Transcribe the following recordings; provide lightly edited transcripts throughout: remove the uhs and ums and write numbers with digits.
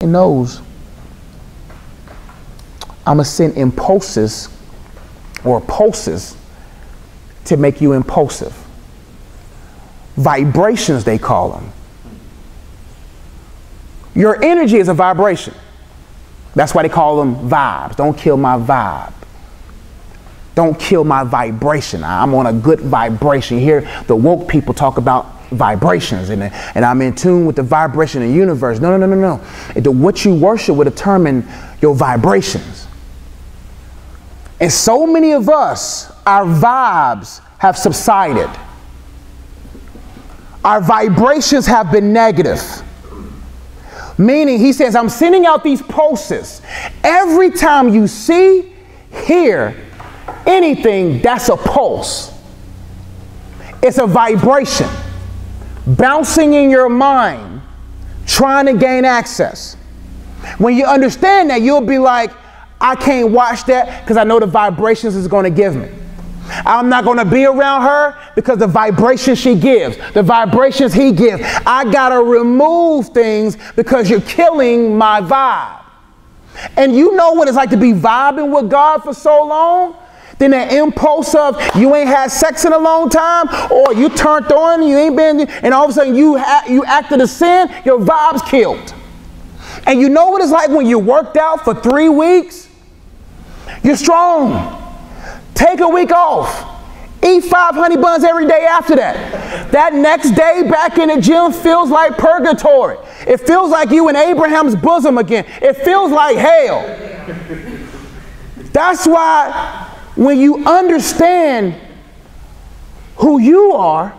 He knows I'm going to send impulses or pulses to make you impulsive. Vibrations, they call them. Your energy is a vibration. That's why they call them vibes. Don't kill my vibe. Don't kill my vibration. I'm on a good vibration. You hear the woke people talk about vibrations and I'm in tune with the vibration of the universe. No. What you worship will determine your vibrations. And so many of us, our vibes have subsided. Our vibrations have been negative. Meaning, he says, I'm sending out these pulses. Every time you see, hear anything, that's a pulse. It's a vibration bouncing in your mind, trying to gain access. When you understand that, you'll be like, I can't watch that because I know the vibrations it's going to give me. I'm not going to be around her because the vibrations she gives, the vibrations he gives. I got to remove things because you're killing my vibe. And you know what it's like to be vibing with God for so long? Then that impulse of you ain't had sex in a long time, or you turned on, you ain't been, and all of a sudden you acted a sin, your vibe's killed. And you know what it's like when you worked out for 3 weeks? You're strong. Take a week off. Eat 5 honey buns every day after that. That next day back in the gym feels like purgatory. It feels like you in Abraham's bosom again. It feels like hell. That's why when you understand who you are,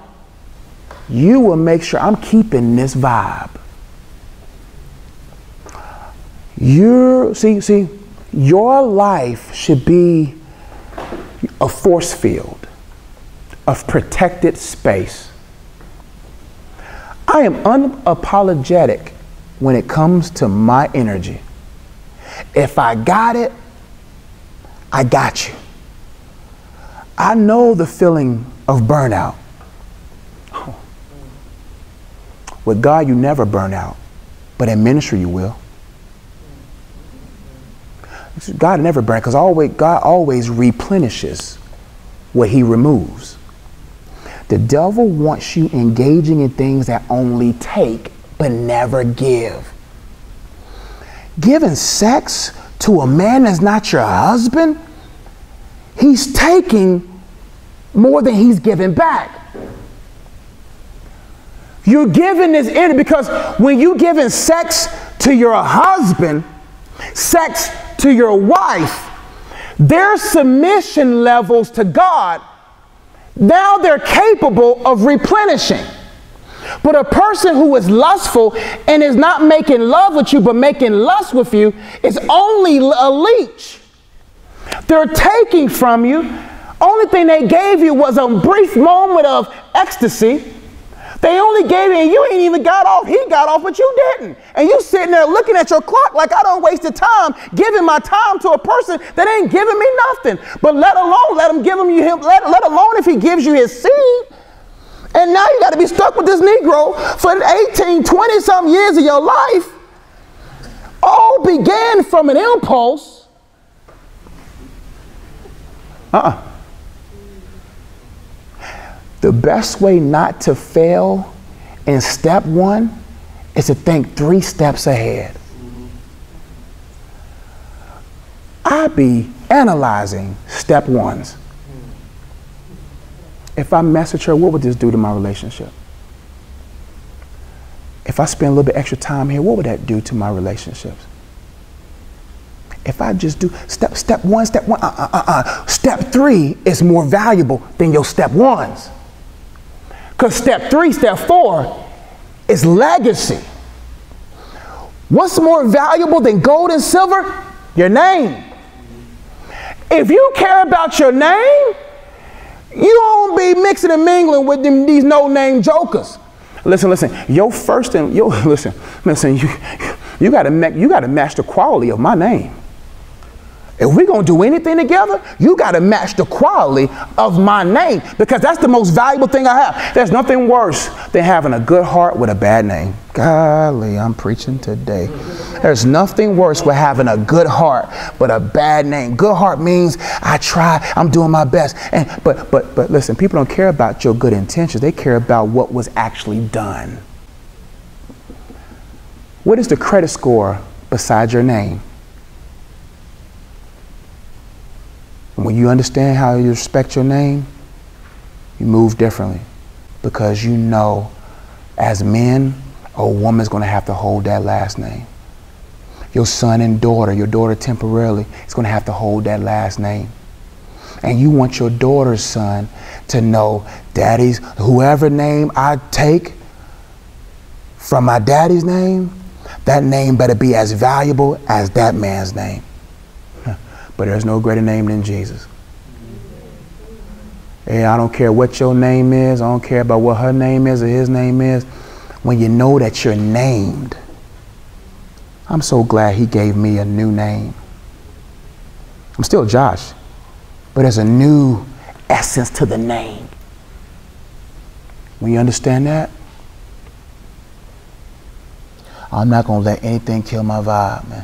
you will make sure I'm keeping this vibe. Your life should be a force field of protected space. I am unapologetic when it comes to my energy. If I got it, I got you. I know the feeling of burnout. With God, you never burn out, but in ministry, you will. God never burns because God always replenishes what he removes. The devil wants you engaging in things that only take but never give. Giving sex to a man that's not your husband, he's taking more than he's giving back. You're giving this energy because when you're giving sex to your husband, sex to your wife, their submission levels to God, now they're capable of replenishing. But a person who is lustful and is not making love with you but making lust with you is only a leech. They're taking from you. Only thing they gave you was a brief moment of ecstasy. They only gave you, and you ain't even got off. He got off, but you didn't. And you sitting there looking at your clock like I don't waste the time giving my time to a person that ain't giving me nothing. But let alone let him give him let alone if he gives you his seed. And now you got to be stuck with this Negro for 18, 20 some years of your life. All began from an impulse. The best way not to fail in step 1 is to think 3 steps ahead. I be analyzing step 1s. If I message her, what would this do to my relationship? If I spend a little bit extra time here, what would that do to my relationships? If I just do step 1, step 3 is more valuable than your step 1s. Because step 3, step 4 is legacy. What's more valuable than gold and silver? Your name. If you care about your name, you don't be mixing and mingling with these no-name jokers. Listen. Your first and listen. You got to match the quality of my name. If we're going to do anything together, you got to match the quality of my name, because that's the most valuable thing I have. There's nothing worse than having a good heart with a bad name. Golly, I'm preaching today. There's nothing worse with having a good heart but a bad name. Good heart means I try, I'm doing my best. But listen, people don't care about your good intentions. They care about what was actually done. What is the credit score beside your name? When you understand how you respect your name, you move differently, because you know, as men, a woman's going to have to hold that last name. Your son and daughter, your daughter temporarily, is going to have to hold that last name. And you want your daughter's son to know, daddy's, whoever name I take from my daddy's name, that name better be as valuable as that man's name. But there's no greater name than Jesus. Hey, I don't care what your name is. I don't care about what her name is or his name is. When you know that you're named, I'm so glad he gave me a new name. I'm still Josh, but there's a new essence to the name. When you understand that, I'm not going to let anything kill my vibe, man.